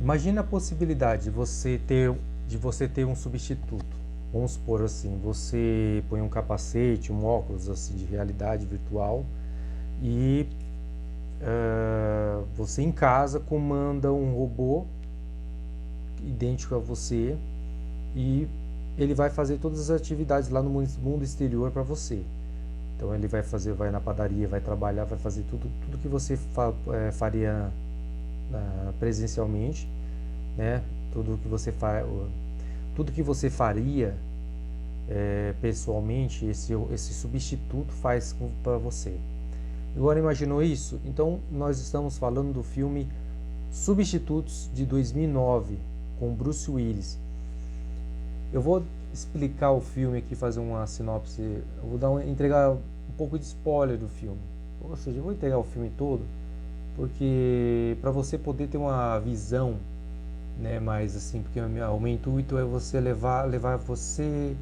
Imagina a possibilidade de você ter um substituto. Vamos supor assim, você põe um capacete, um óculos assim de realidade virtual e você em casa comanda um robô idêntico a você e ele vai fazer todas as atividades lá no mundo exterior para você. Então ele vai na padaria, vai trabalhar, vai fazer tudo que você faria presencialmente, né? Tudo que você faria pessoalmente, esse substituto faz para você. Agora imaginou isso? Então nós estamos falando do filme Substitutos de 2009 com Bruce Willis. Eu vou explicar o filme aqui, fazer uma sinopse. Eu vou entregar um pouco de spoiler do filme. Ou seja, eu vou entregar o filme todo, porque para você poder ter uma visão, né, mais assim, porque o meu intuito é você levar você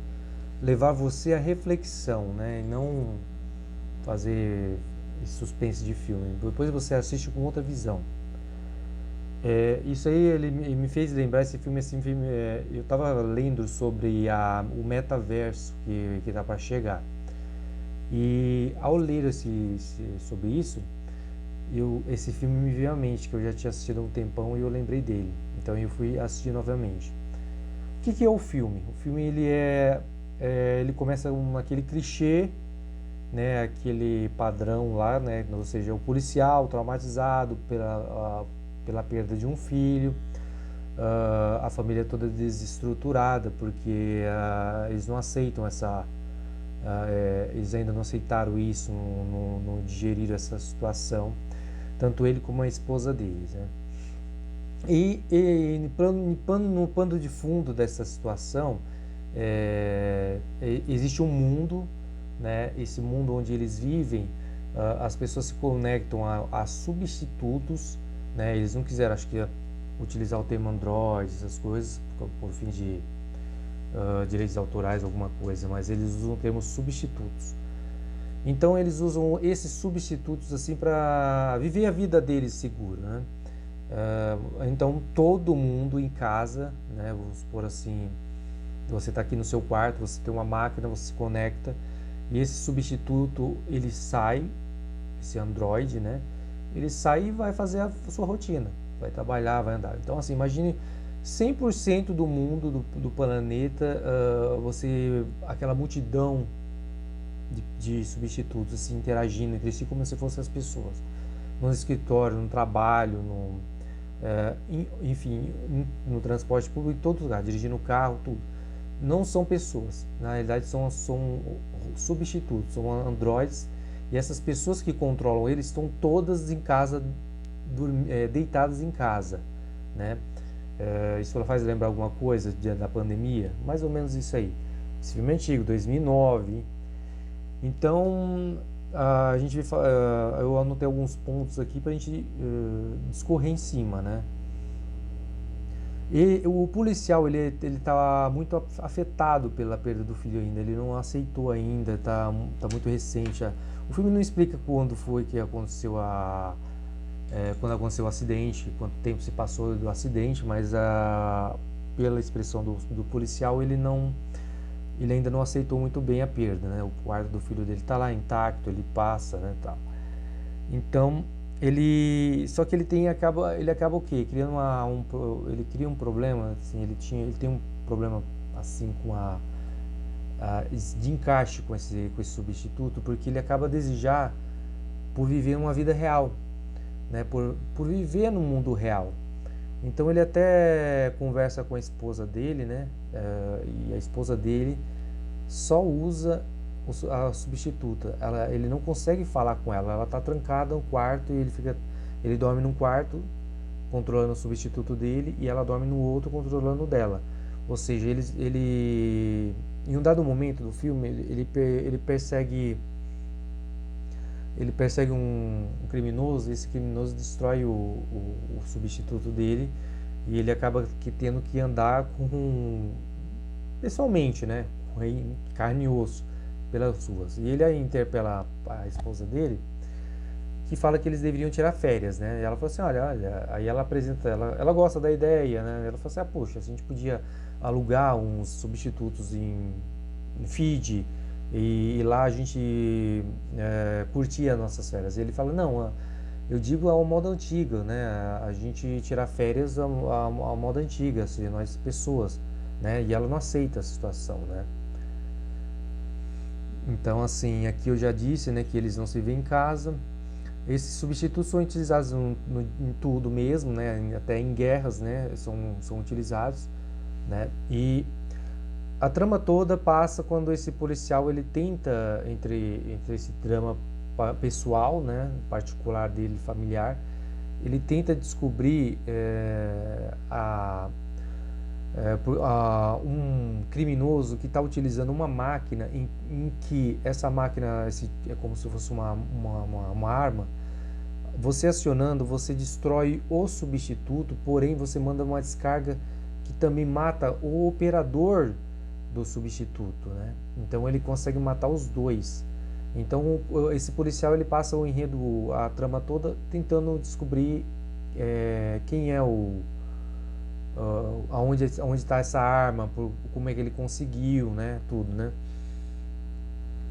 à reflexão, né, e não fazer suspense de filme. Depois você assiste com outra visão. Isso aí ele me fez lembrar esse filme assim, eu estava lendo sobre o metaverso que está para chegar, e ao ler sobre isso, esse filme me veio à mente, que eu já tinha assistido há um tempão e eu lembrei dele, então eu fui assistir novamente. O que é o filme? O filme ele começa naquele clichê, né, aquele padrão lá, né, ou seja, o policial traumatizado pela perda de um filho, a família toda desestruturada, porque eles não aceitam eles ainda não aceitaram isso, não digeriram essa situação, tanto ele como a esposa deles, né? E no pano de fundo dessa situação, existe um mundo, né? Esse mundo onde eles vivem, as pessoas se conectam a substitutos, né? Eles não quiseram, acho que, utilizar o termo android, essas coisas, por fim de direitos autorais, alguma coisa, mas eles usam o termo substitutos. Então eles usam esses substitutos assim para viver a vida deles segura, né? Então todo mundo em casa, né? Vamos supor assim, você está aqui no seu quarto, você tem uma máquina, você se conecta e esse substituto ele sai, esse android, né? Ele sai e vai fazer a sua rotina, vai trabalhar, vai andar. Então assim, imagine 100% do mundo, do planeta, aquela multidão de substitutos assim, interagindo entre si como se fossem as pessoas, no escritório, no trabalho, enfim, no transporte público, em todo lugar, dirigindo o carro, tudo. Não são pessoas, na realidade são substitutos, são androides, e essas pessoas que controlam eles estão todas em casa, deitadas em casa, né? Isso faz lembrar alguma coisa da pandemia? Mais ou menos isso aí. Esse filme é antigo, 2009. Então, eu anotei alguns pontos aqui para a gente discorrer em cima, né? E o policial, ele tá muito afetado pela perda do filho ainda, ele não aceitou ainda, tá muito recente. O filme não explica quando foi que aconteceu quando aconteceu o acidente, quanto tempo se passou do acidente, mas pela expressão do policial, ele ainda não aceitou muito bem a perda, né? O quarto do filho dele está lá intacto, ele passa, né, tal. Então, só que ele acaba o quê? Ele cria um problema, assim, ele tem um problema assim de encaixe com esse substituto, porque ele acaba a desejar por viver uma vida real, né? Por viver no mundo real. Então ele até conversa com a esposa dele, né? E a esposa dele só usa a substituta. Ele não consegue falar com ela. Ela está trancada no quarto e ele dorme num quarto controlando o substituto dele e ela dorme no outro controlando o dela. Ou seja, ele em um dado momento do filme ele persegue um criminoso, e esse criminoso destrói o substituto dele e ele acaba tendo que andar pessoalmente, né, com carne e osso pelas ruas. E ele aí interpela a esposa dele, que fala que eles deveriam tirar férias, né? E ela falou assim, olha, aí ela apresenta, ela gosta da ideia, né? Ela falou assim, poxa, a gente podia alugar uns substitutos em Fiji e lá a gente curtia as nossas férias. E ele fala, não, eu digo ao modo antigo, né? A gente tirar férias ao modo antiga, assim, nós pessoas, né? E ela não aceita a situação, né? Então, assim, aqui eu já disse, né, que eles não se vêem em casa. Esses substitutos são utilizados em tudo mesmo, né? Até em guerras, né? São utilizados, né? E a trama toda passa quando esse policial ele tenta entre esse drama pessoal, né? Particular dele, familiar, ele tenta descobrir um criminoso que está utilizando uma máquina em que essa máquina é como se fosse uma arma. Você acionando, você destrói o substituto, porém você manda uma descarga que também mata o operador do substituto, né? Então ele consegue matar os dois. Então esse policial ele passa o enredo, a trama toda, tentando descobrir quem é aonde está essa arma, como é que ele conseguiu, né? Tudo, né?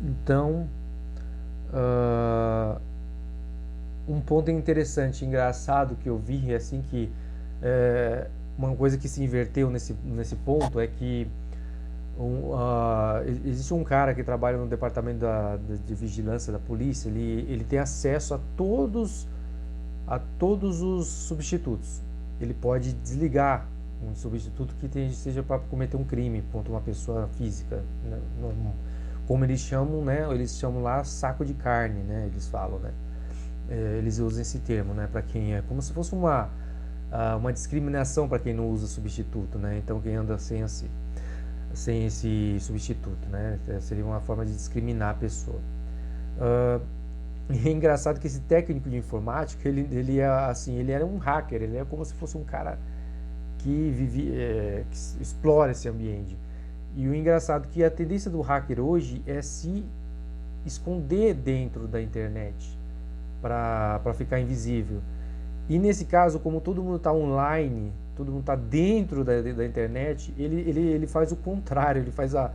Então um ponto interessante, engraçado que eu vi, assim, que uma coisa que se inverteu nesse ponto é que existe um cara que trabalha no departamento de vigilância da polícia, ele tem acesso a todos os substitutos. Ele pode desligar um substituto que seja para cometer um crime contra uma pessoa física, né? Como eles chamam, né? Eles chamam lá saco de carne, né? Eles falam, né? Eles usam esse termo, né? Para quem é como se fosse uma discriminação para quem não usa substituto, né? Então quem anda sem esse substituto, né? Seria uma forma de discriminar a pessoa. É engraçado que esse técnico de informática, ele é assim, ele era um hacker, ele é como se fosse um cara que explora esse ambiente. E o engraçado é que a tendência do hacker hoje é se esconder dentro da internet para ficar invisível. E nesse caso, como todo mundo está online, todo mundo está dentro da internet, ele faz o contrário, ele faz a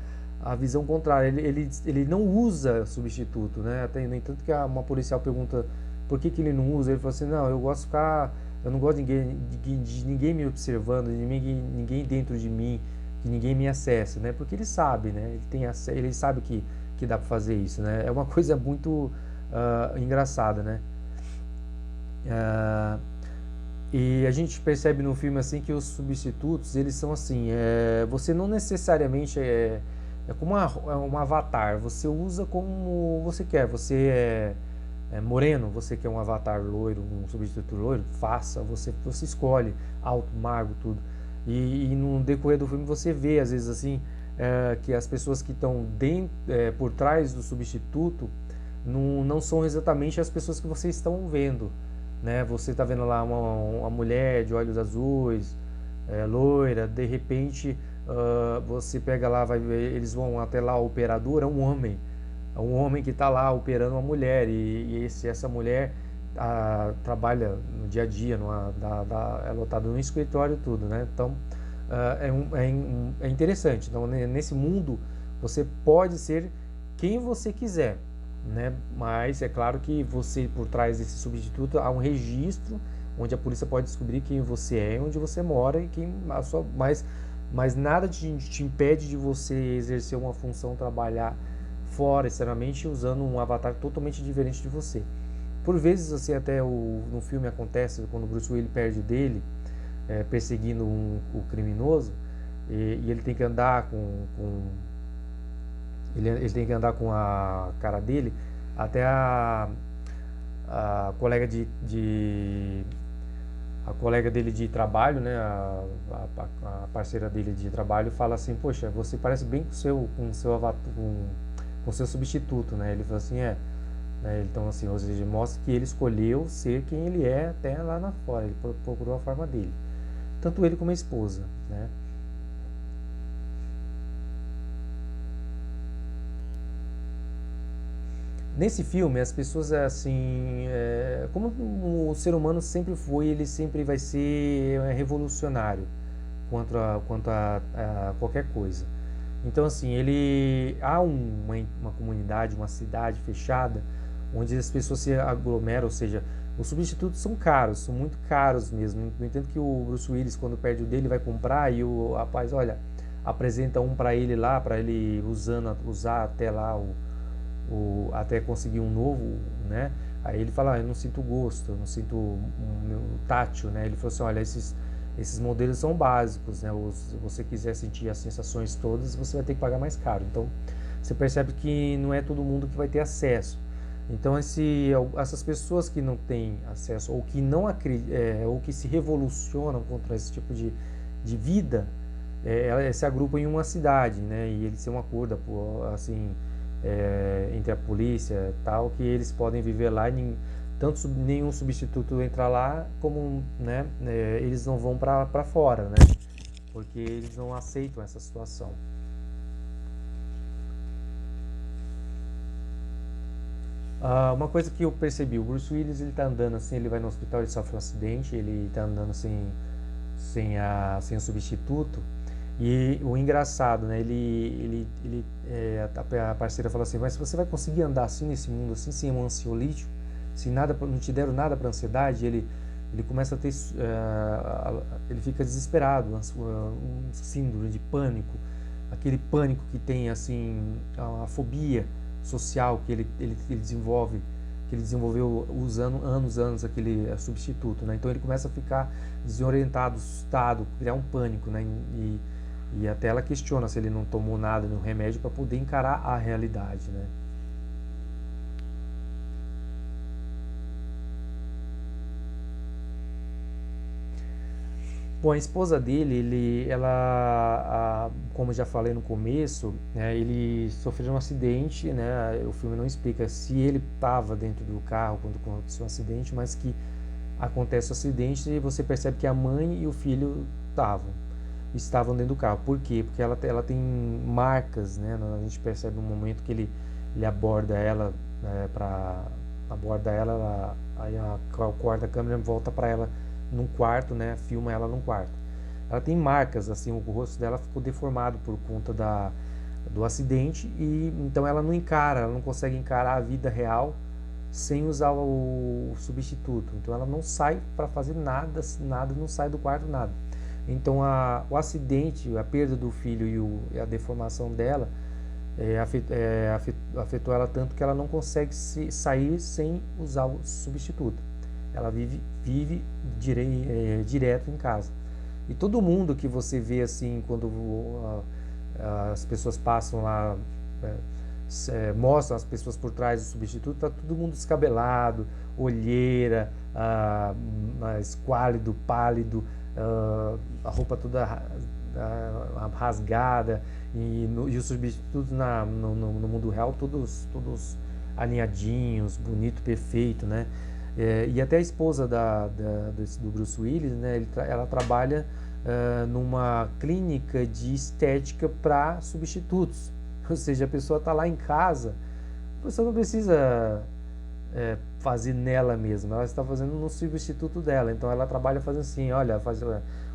visão contrária, ele não usa substituto, né? Até, no entanto, que uma policial pergunta por que ele não usa, ele fala assim, não, eu gosto de ficar, eu não gosto de ninguém me observando, de ninguém dentro de mim, que ninguém me acesse, né? Porque ele sabe, né? Ele sabe que dá para fazer isso, né? É uma coisa muito engraçada, né? E a gente percebe no filme assim que os substitutos eles são assim, você não necessariamente é como um avatar, você usa como você quer, você é moreno, você quer um avatar loiro, um substituto loiro, faça, você escolhe, alto, magro, tudo. E no decorrer do filme você vê às vezes assim que as pessoas que estão por trás do substituto não são exatamente as pessoas que vocês estão vendo, né? Você está vendo lá uma mulher de olhos azuis, loira, de repente você pega lá, eles vão até lá, o operador é um homem que está lá operando uma mulher e essa mulher trabalha no dia a dia, ela está no escritório e tudo, né? Então é interessante. Então nesse mundo você pode ser quem você quiser, né? Mas é claro que você, por trás desse substituto, há um registro onde a polícia pode descobrir quem você é, onde você mora e mas nada te impede de você exercer uma função, trabalhar fora, externamente, usando um avatar totalmente diferente de você. Por vezes, assim, até no filme acontece quando o Bruce Willis perde dele, perseguindo o criminoso, e ele tem que andar ele tem que andar com a cara dele até a colega a colega dele de trabalho, né, a parceira dele de trabalho fala assim, poxa, você parece bem com seu substituto, né? Ele fala assim, né? Então assim, ou seja, mostra que ele escolheu ser quem ele é até lá na fora, ele procurou a forma dele, tanto ele como a esposa, né? Nesse filme, as pessoas, assim, como o ser humano sempre foi, ele sempre vai ser revolucionário quanto a qualquer coisa. Então, assim, há uma comunidade, uma cidade fechada, onde as pessoas se aglomeram, ou seja, os substitutos são caros, são muito caros mesmo. No entanto que o Bruce Willis, quando perde o dele, vai comprar e o rapaz, olha, apresenta um para ele lá, para ele usar até lá até conseguir um novo, né? Aí ele fala, eu não sinto gosto, eu não sinto meu tátil, né? Ele falou assim, olha, esses modelos são básicos, né? Se você quiser sentir as sensações todas, você vai ter que pagar mais caro. Então, você percebe que não é todo mundo que vai ter acesso. Então, essas pessoas que não têm acesso ou que não ou que se revolucionam contra esse tipo de vida, elas se agrupam em uma cidade, né? E eles têm um acordo, assim, entre a polícia e tal, que eles podem viver lá e tanto nenhum substituto entra lá, como, né, eles não vão para fora, né? Porque eles não aceitam essa situação. Uma coisa que eu percebi, o Bruce Willis, ele tá andando assim, ele vai no hospital, ele sofre um acidente, ele tá andando sem o substituto. E o engraçado, né? A parceira fala assim, mas você vai conseguir andar assim nesse mundo, assim, sem um ansiolítico, se nada, não te deram nada para ansiedade? Ele começa a ter, ele fica desesperado, um síndrome de pânico, aquele pânico que tem, assim, a fobia social que ele desenvolveu usando anos aquele substituto, né? Então ele começa a ficar desorientado, assustado, criar um pânico, né? E até ela questiona se ele não tomou nada, nenhum remédio para poder encarar a realidade, né? Bom, a esposa dele, como eu já falei no começo, né, ele sofreu um acidente, né? O filme não explica se ele estava dentro do carro quando aconteceu o acidente, mas que acontece o acidente e você percebe que a mãe e o filho estavam dentro do carro. Por quê? Porque ela tem marcas, né? A gente percebe no momento que ele aborda ela, né, aborda ela, aí corta a câmera e volta para ela num quarto, né? Filma ela num quarto. Ela tem marcas, assim, o rosto dela ficou deformado por conta do acidente e então ela não consegue encarar a vida real sem usar o substituto. Então ela não sai para fazer nada, não sai do quarto, nada. Então o acidente, a perda do filho e a deformação dela afetou ela tanto que ela não consegue sair sem usar o substituto. Ela vive direto em casa. E todo mundo que você vê assim, quando as pessoas passam lá, mostram as pessoas por trás do substituto, tá todo mundo descabelado, olheira, esquálido, pálido, a roupa toda rasgada, e os substitutos no mundo real todos alinhadinhos, bonito, perfeito, né? E até a esposa do Bruce Willis, né, ela trabalha numa clínica de estética para substitutos. Ou seja, a pessoa está lá em casa, a pessoa não precisa fazer nela mesma, ela está fazendo no substituto dela. Então ela trabalha fazendo assim, olha,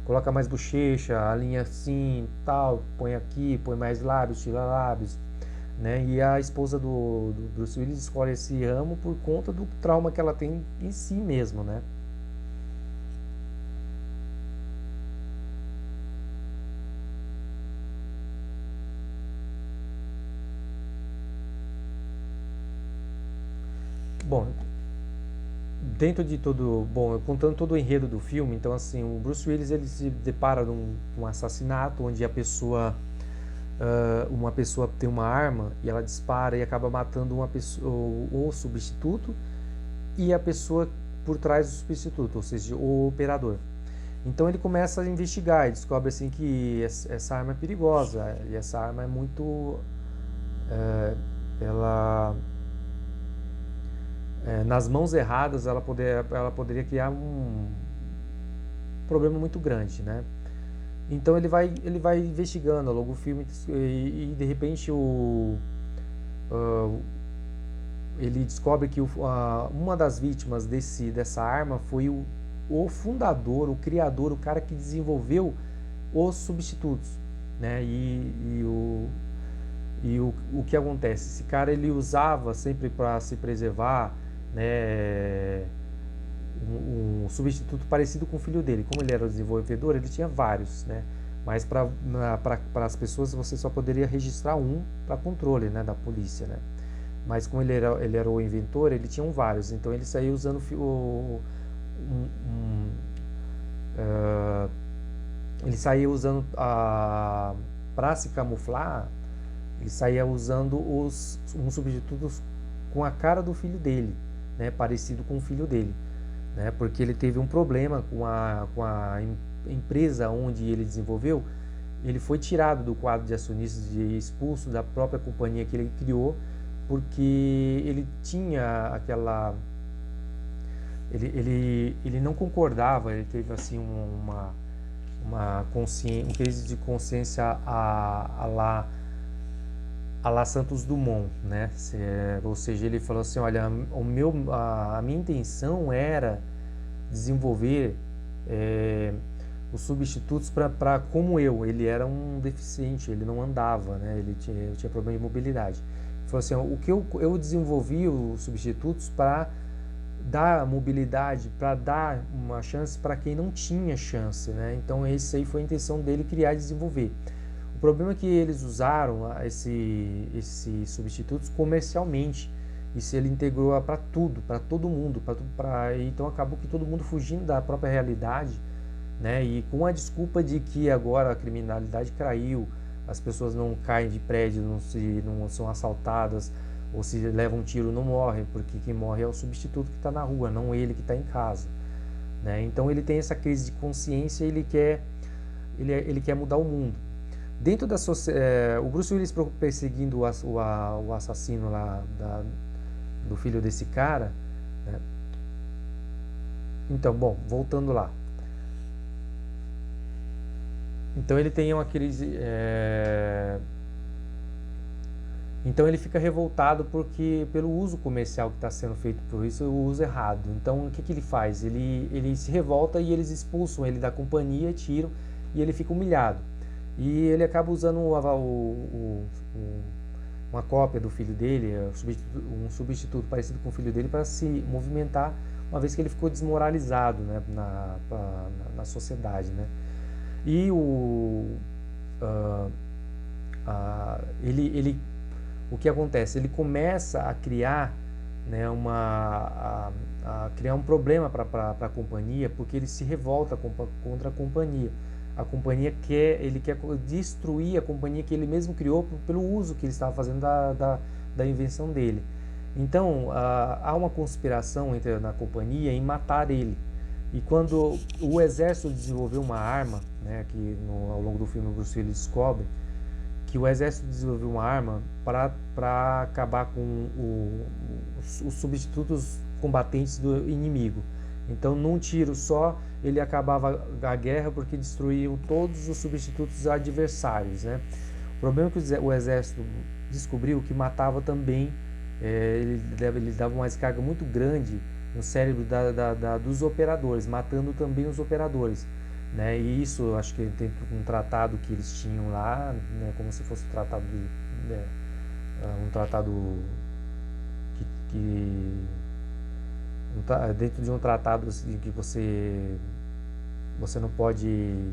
coloca mais bochecha, alinha assim, tal, põe aqui, põe mais lábios, tira lábios, né? E a esposa do Bruce Willis escolhe esse ramo por conta do trauma que ela tem em si mesmo, né? Bom, contando todo o enredo do filme, então assim, o Bruce Willis ele se depara num assassinato onde uma pessoa tem uma arma e ela dispara e acaba matando uma pessoa, o substituto e a pessoa por trás do substituto, ou seja, o operador. Então ele começa a investigar e descobre assim que essa arma é perigosa e essa arma é muito, ela nas mãos erradas ela poderia criar um problema muito grande, né? Então ele vai investigando ao longo do filme e de repente ele descobre que uma das vítimas dessa arma foi o fundador, o criador, o cara que desenvolveu os substitutos, né? O que acontece? Esse cara ele usava sempre para se preservar, né, um substituto parecido com o filho dele. Como ele era o desenvolvedor, ele tinha vários, né? Mas para as pessoas você só poderia registrar um para controle, né, da polícia, né? Mas como ele era o inventor, ele tinha vários. Então ele saía usando ele saía usando para se camuflar. Ele saía usando uns substitutos com a cara do filho dele, né, parecido com o filho dele, né, porque ele teve um problema com a empresa onde ele desenvolveu. Ele foi tirado do quadro de acionistas e expulso da própria companhia que ele criou, porque ele tinha aquela... Ele não concordava, ele teve assim uma crise de consciência a lá Santos Dumont, né? Ou seja, ele falou assim, olha, a minha intenção era desenvolver os substitutos para como ele era um deficiente, ele não andava, né? Ele tinha problema de mobilidade. Ele falou assim, o que eu desenvolvi os substitutos para dar mobilidade, para dar uma chance para quem não tinha chance, né? Então essa aí foi a intenção dele, criar e desenvolver. O problema é que eles usaram esses substitutos comercialmente. Isso ele integrou para tudo, para todo mundo, então acabou que todo mundo fugindo da própria realidade, né? E com a desculpa de que agora a criminalidade caiu, as pessoas não caem de prédio, não são assaltadas, ou se levam um tiro não morrem, porque quem morre é o substituto que está na rua, não ele que está em casa, né? Então ele tem essa crise de consciência, ele quer mudar o mundo. Dentro da o Bruce Willis perseguindo o assassino lá do filho desse cara, né? Então, bom, voltando lá. Então ele tem uma crise... Então ele fica revoltado pelo uso comercial que está sendo feito por isso, o uso errado. Então o que ele faz? Ele se revolta e eles expulsam ele da companhia, tiram, e ele fica humilhado. E ele acaba usando uma cópia do filho dele, um substituto parecido com o filho dele, para se movimentar, uma vez que ele ficou desmoralizado, né, na sociedade, né? E o que acontece? Ele começa a criar, né, a criar um problema para a companhia, porque ele se revolta contra a companhia. A companhia ele quer destruir a companhia que ele mesmo criou pelo uso que ele estava fazendo da invenção dele. Então há uma conspiração na companhia em matar ele. E quando o exército desenvolveu uma arma, né, que ao longo do filme o Bruce Willis descobre que o exército desenvolveu uma arma para acabar com os substitutos combatentes do inimigo. Então, num tiro só, ele acabava a guerra porque destruíam todos os substitutos adversários, né? O problema é que o exército descobriu que matava também, ele dava uma descarga muito grande no cérebro dos operadores, matando também os operadores, né? E isso, acho que tem um tratado que eles tinham lá, né, como se fosse um tratado dentro de um tratado assim, que você não pode...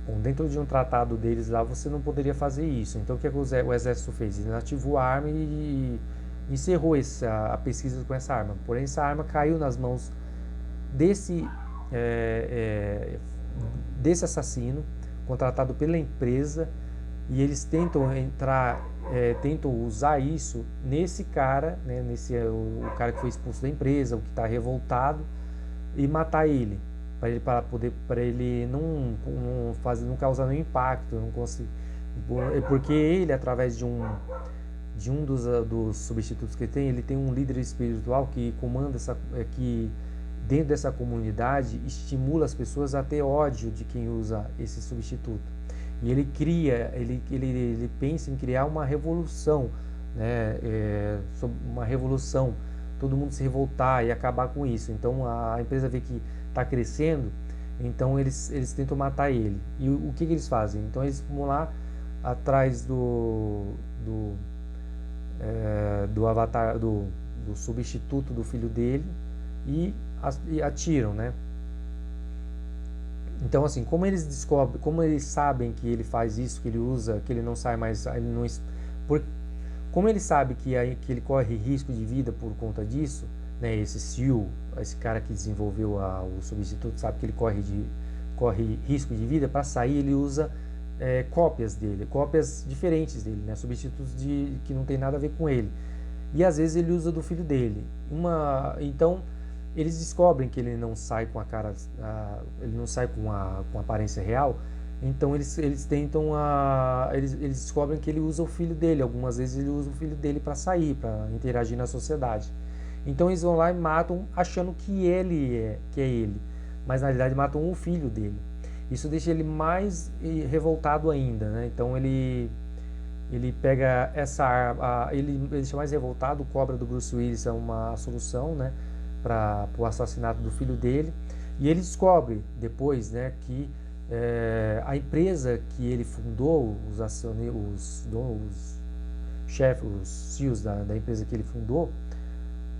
Bom, dentro de um tratado deles lá, você não poderia fazer isso. Então o que o exército fez? Ele ativou a arma e encerrou a pesquisa com essa arma. Porém, essa arma caiu nas mãos desse assassino, contratado pela empresa, e eles tentam tentam usar isso nesse cara, né, o cara que foi expulso da empresa, o que está revoltado, e matar ele, para ele não causar nenhum impacto, não conseguir, porque ele, através de um dos substitutos que ele tem um líder espiritual que comanda que dentro dessa comunidade estimula as pessoas a ter ódio de quem usa esse substituto. E ele pensa em criar uma revolução né, sobre uma revolução, todo mundo se revoltar e acabar com isso. Então a empresa vê que está crescendo, então eles tentam matar ele. E o que eles fazem? Então eles vão lá atrás do avatar, do substituto do filho dele e atiram, né? Então, assim, como eles descobrem, como eles sabem que ele faz isso, que ele usa, que ele não sai mais, ele não, como ele sabe que ele corre risco de vida por conta disso, né? Esse SEAL, esse cara que desenvolveu o substituto, sabe que ele corre risco de vida. Para sair, ele usa cópias dele, cópias diferentes dele, né? Substitutos que não tem nada a ver com ele. E às vezes ele usa do filho dele. Então eles descobrem que ele não sai com a cara, ele não sai com a aparência real. Então eles tentam eles descobrem que ele usa o filho dele. Algumas vezes ele usa o filho dele para sair, para interagir na sociedade. Então eles vão lá e matam, achando que é ele, mas na realidade matam o filho dele. Isso deixa ele mais revoltado ainda, né? Então ele pega essa arma, ele deixa mais revoltado. O cobra do Bruce Willis é uma solução, né, para o assassinato do filho dele. E ele descobre depois, né, que a empresa que ele fundou, os chefes, os CEOs da empresa que ele fundou,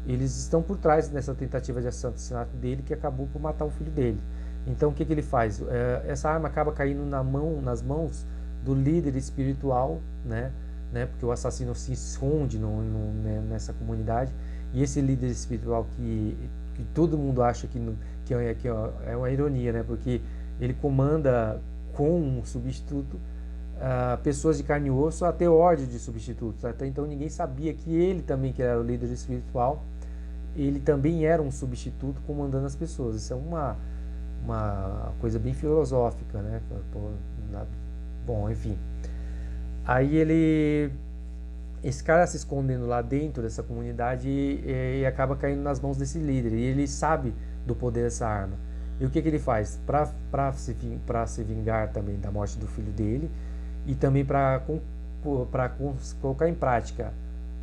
eles estão por trás dessa tentativa de assassinato dele, que acabou por matar o filho dele. Então o que ele faz? Essa arma acaba caindo nas mãos do líder espiritual, né? Porque o assassino se esconde nessa comunidade, e esse líder espiritual que todo mundo acha que é uma ironia, né? Porque ele comanda com um substituto pessoas de carne e osso, até ódio de substitutos. Até então ninguém sabia que ele também, que era o líder espiritual, ele também era um substituto comandando as pessoas. Isso é uma coisa bem filosófica, né? Bom, enfim. Aí esse cara se escondendo lá dentro dessa comunidade e acaba caindo nas mãos desse líder. E ele sabe do poder dessa arma. E o que ele faz? Para se vingar também da morte do filho dele, e também para colocar em prática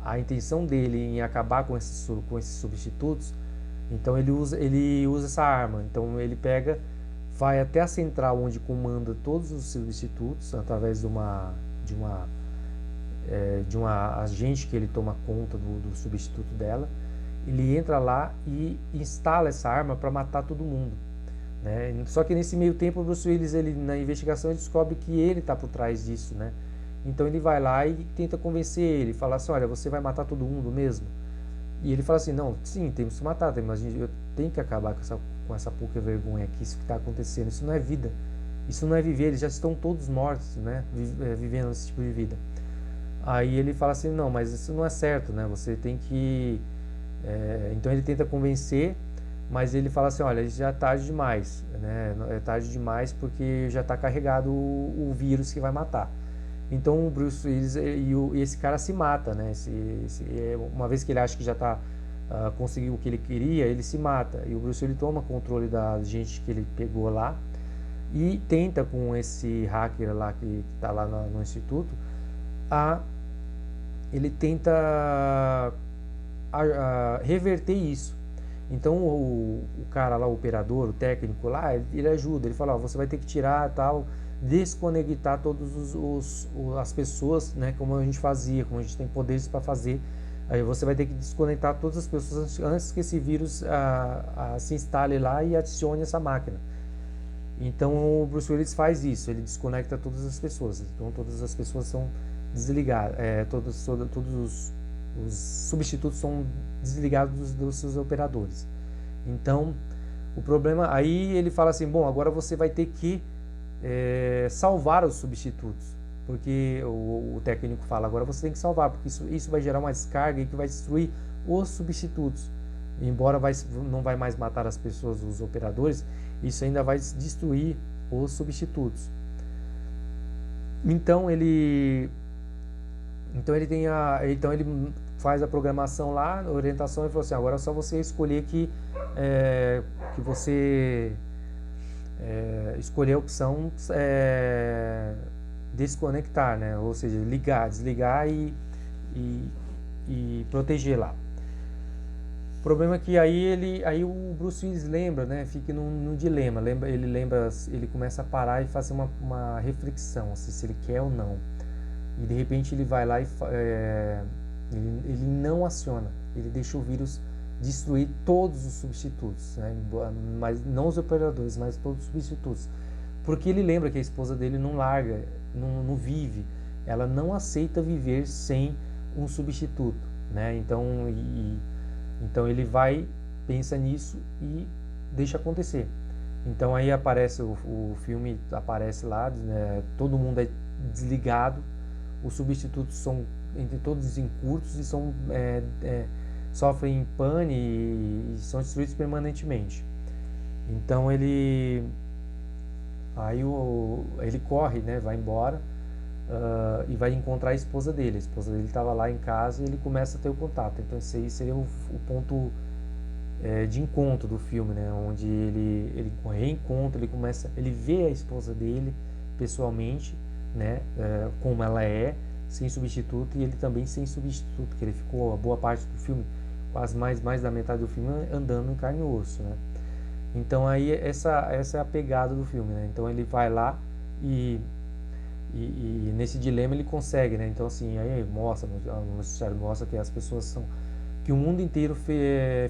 a intenção dele em acabar com esses substitutos. Então ele usa essa arma. Então ele vai até a central onde comanda todos os substitutos, através de uma agente que ele toma conta do substituto dela. Ele entra lá e instala essa arma para matar todo mundo, né? Só que nesse meio tempo o Bruce Willis, na investigação, ele descobre que ele está por trás disso, né? Então ele vai lá e tenta convencer ele, fala assim: olha, você vai matar todo mundo mesmo? E ele fala assim: não, sim, temos que matar, mas eu tenho que acabar com essa pouca vergonha aqui, isso que está acontecendo. Isso não é vida, isso não é viver, eles já estão todos mortos, né? Vivendo esse tipo de vida. Aí ele fala assim: não, mas isso não é certo, né? Você tem que... Então ele tenta convencer, mas ele fala assim: olha, já é tarde demais, né? É tarde demais porque já está carregado o vírus que vai matar. Então o Bruce Willis e esse cara se mata, né? Uma vez que ele acha que já está conseguiu o que ele queria, ele se mata. E o Bruce Willis toma controle da gente que ele pegou lá e tenta, com esse hacker lá que está lá no instituto, ele tenta reverter isso. Então o cara lá, o operador, o técnico lá, ele ajuda. Ele fala: você vai ter que tirar tal, desconectar todas as pessoas, né, como a gente fazia, como a gente tem poderes para fazer. Aí você vai ter que desconectar todas as pessoas antes que esse vírus se instale lá e adicione essa máquina. Então o Bruce Willis faz isso, ele desconecta todas as pessoas. Então todas as pessoas são desligadas, todos os substitutos são desligados dos seus operadores. Então o problema, aí ele fala assim: bom, agora você vai ter que salvar os substitutos, porque o técnico fala: agora você tem que salvar, porque isso vai gerar uma descarga e que vai destruir os substitutos. Embora não vai mais matar as pessoas, os operadores, isso ainda vai destruir os substitutos. Então ele faz a programação lá, a orientação, e falou assim: agora é só você escolher que você escolher a opção desconectar, né? Ou seja, desligar e e proteger lá. O problema é que aí o Bruce Willis lembra, né? Fica num dilema. Ele começa a parar e fazer uma reflexão, assim, se ele quer ou não. E de repente ele vai lá e ele não aciona. Ele deixa o vírus destruir todos os substitutos, né? Mas não os operadores, mas todos os substitutos. Porque ele lembra que a esposa dele não larga, não vive. Ela não aceita viver sem um substituto, né? Então ele vai, pensa nisso e deixa acontecer. Então aí aparece o filme, aparece lá, né, todo mundo é desligado, os substitutos são entre todos encurtos e sofrem pane e são destruídos permanentemente. Então ele corre, né, vai embora e vai encontrar a esposa dele. A esposa dele estava lá em casa e ele começa a ter o contato. Então esse aí seria o ponto de encontro do filme, né, onde ele reencontra, ele vê a esposa dele pessoalmente, né, como ela é, sem substituto, e ele também sem substituto, que ele ficou a boa parte do filme, quase mais da metade do filme, andando em carne e osso, né. Então aí essa é a pegada do filme, né. Então ele vai lá e nesse dilema ele consegue, né. Então assim, aí mostra que as pessoas que o mundo inteiro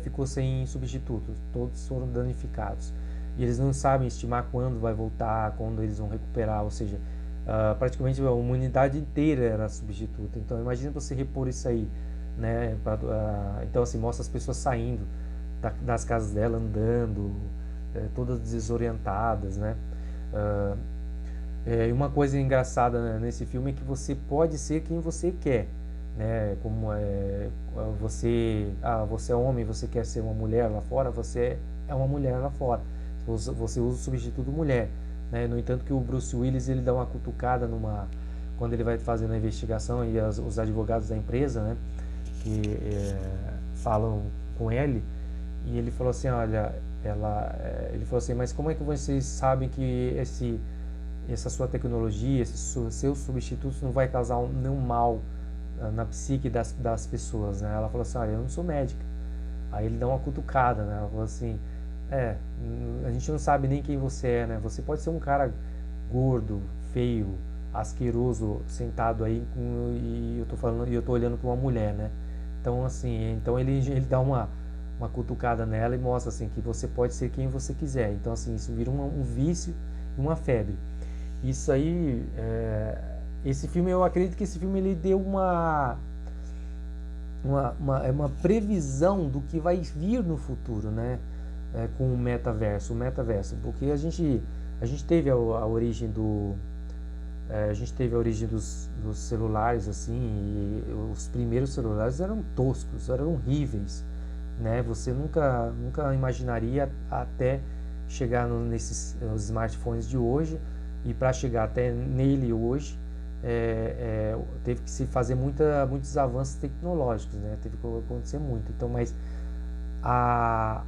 ficou sem substitutos, todos foram danificados e eles não sabem estimar quando vai voltar, quando eles vão recuperar, ou seja, praticamente a humanidade inteira era substituta. Então imagina você repor isso aí, né? Então assim, mostra as pessoas saindo das casas dela, andando, todas desorientadas, né? E uma coisa engraçada, né, nesse filme é que você pode ser quem você quer, né? Como você é homem, você quer ser uma mulher lá fora, você é uma mulher lá fora. Você usa o substituto mulher, né? No entanto que o Bruce Willis ele dá uma cutucada quando ele vai fazendo a investigação e os advogados da empresa, né, que falam com ele, e ele falou assim, olha, ele falou assim, mas como é que vocês sabem que essa sua tecnologia, esses seus substitutos não vai causar nenhum mal na psique das pessoas, né? Ela falou assim, olha, eu não sou médica. Aí ele dá uma cutucada, né? Ela falou assim, a gente não sabe nem quem você é, né? Você pode ser um cara gordo, feio, asqueroso, sentado aí e eu tô olhando para uma mulher, né? Então assim, ele dá uma cutucada nela e mostra assim que você pode ser quem você quiser. Então assim, isso vira um vício e uma febre. Isso aí, esse filme, eu acredito que esse filme ele deu uma previsão do que vai vir no futuro, né? Com o metaverso, porque a gente teve a origem dos celulares, assim, e os primeiros celulares eram toscos, eram horríveis, né? Você nunca imaginaria até chegar nesses smartphones de hoje, e para chegar até nele hoje teve que se fazer muitos avanços tecnológicos, né? Teve que acontecer muito. Então, mas a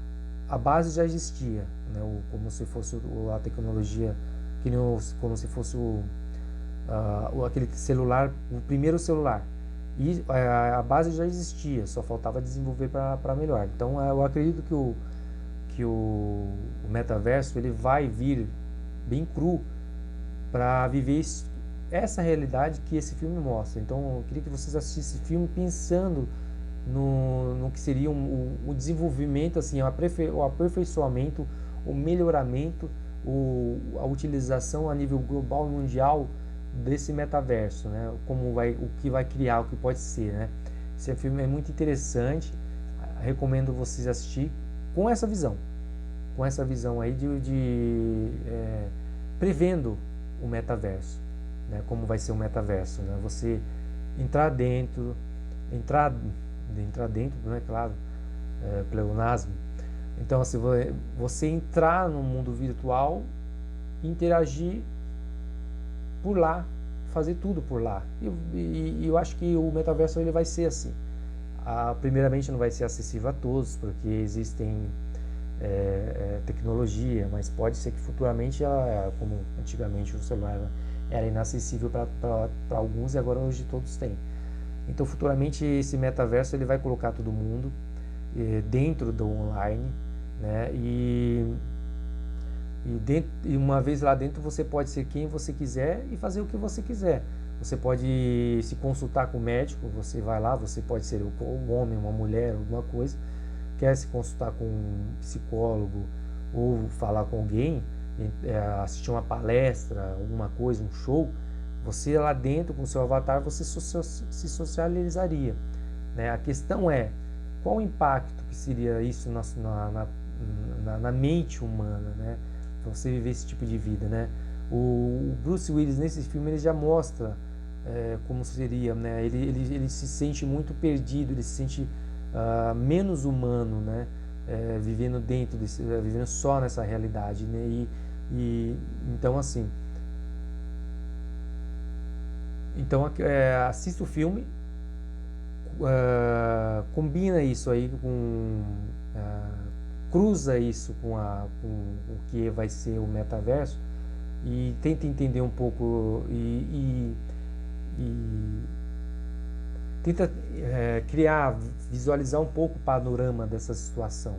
base já existia, né? Como se fosse a tecnologia, como se fosse aquele celular, o primeiro celular. E a base já existia, só faltava desenvolver para melhor. Então, eu acredito que o metaverso ele vai vir bem cru para viver essa realidade que esse filme mostra. Então eu queria que vocês assistissem esse filme pensando no que seria o desenvolvimento, assim, o aperfeiçoamento, o melhoramento, a utilização a nível global e mundial desse metaverso, né? O que vai criar, o que pode ser, né? Esse filme é muito interessante, recomendo vocês assistir com essa visão aí de prevendo o metaverso, né? Como vai ser o metaverso, né? Você entrar dentro, né? Claro, pleonasmo. Então, assim, você entrar no mundo virtual, interagir por lá, fazer tudo por lá. E eu acho que o metaverso ele vai ser assim. Primeiramente não vai ser acessível a todos, porque existem tecnologia, mas pode ser que futuramente como antigamente o celular era inacessível para alguns e agora hoje todos têm. Então, futuramente, esse metaverso ele vai colocar todo mundo dentro do online, né? E uma vez lá dentro você pode ser quem você quiser e fazer o que você quiser. Você pode se consultar com o médico, você vai lá, você pode ser um homem, uma mulher, alguma coisa, quer se consultar com um psicólogo ou falar com alguém, assistir uma palestra, alguma coisa, um show, você lá dentro com o seu avatar você se socializaria, né? A questão é qual o impacto que seria isso na mente humana, né? Você viver esse tipo de vida, né? O Bruce Willis nesse filme ele já mostra como seria, né? Ele se sente muito perdido, ele se sente menos humano, né? Vivendo vivendo só nessa realidade, né? Então assim, assista o filme, combina isso aí cruza isso com o que vai ser o metaverso e tenta entender um pouco e tenta visualizar um pouco o panorama dessa situação.